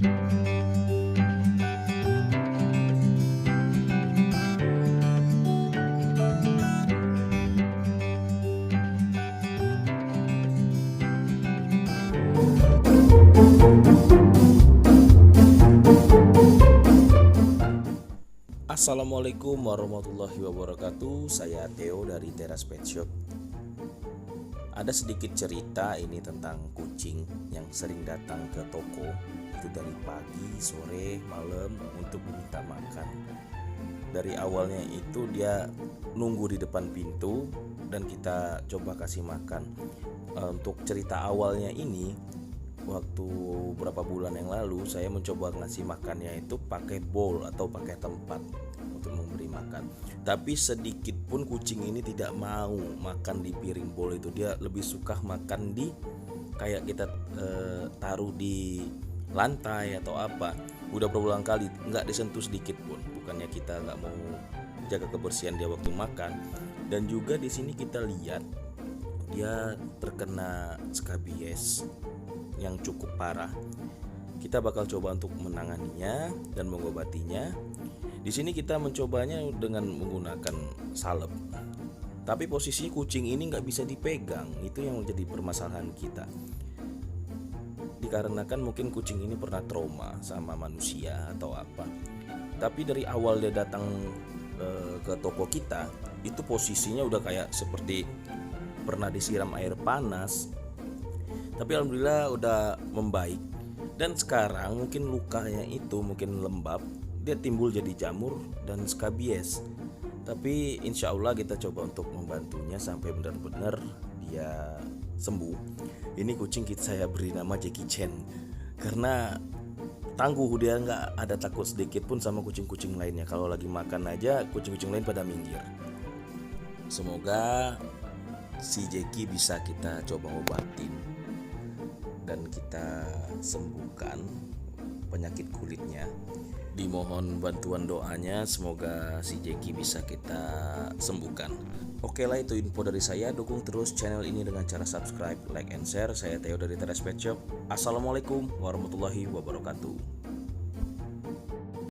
Assalamualaikum warahmatullahi wabarakatuh. Saya Theo dari Teras Pet Shop. Ada sedikit cerita ini tentang kucing yang sering datang ke toko itu dari pagi, sore, malam untuk meminta makan. Dari awalnya itu dia nunggu di depan pintu dan kita coba kasih makan. Untuk cerita awalnya ini, waktu beberapa bulan yang lalu saya mencoba ngasih makannya itu pakai bowl atau pakai tempat untuk memberi makan. Tapi sedikit pun kucing ini tidak mau makan di piring bowl itu. Dia lebih suka makan di kayak kita taruh di lantai atau apa. Udah berulang kali nggak disentuh sedikit pun. Bukannya kita nggak mau jaga kebersihan dia waktu makan. Dan juga di sini kita lihat dia terkena skabies yang cukup parah. Kita bakal coba untuk menanganinya dan mengobatinya. Di sini kita mencobanya dengan menggunakan salep. Tapi posisi kucing ini nggak bisa dipegang. Itu yang menjadi permasalahan kita. Dikarenakan mungkin kucing ini pernah trauma sama manusia atau apa. Tapi dari awal dia datang ke toko kita, itu posisinya udah kayak seperti pernah disiram air panas. Tapi alhamdulillah udah membaik. Dan sekarang mungkin lukanya itu mungkin lembab, dia timbul jadi jamur dan skabies. Tapi insya Allah kita coba untuk membantunya sampai benar-benar dia sembuh. Ini kucing saya beri nama Jackie Chan karena tangguh, dia nggak ada takut sedikit pun sama kucing-kucing lainnya. Kalau lagi makan aja kucing-kucing lain pada minggir. Semoga si Jackie bisa kita coba obatin dan kita sembuhkan penyakit kulitnya. Dimohon bantuan doanya, semoga si Jackie bisa kita sembuhkan. Oke lah, itu info dari saya. Dukung terus channel ini dengan cara subscribe, like, and share. Saya Theo dari Teras Pet Shop. Assalamualaikum warahmatullahi wabarakatuh.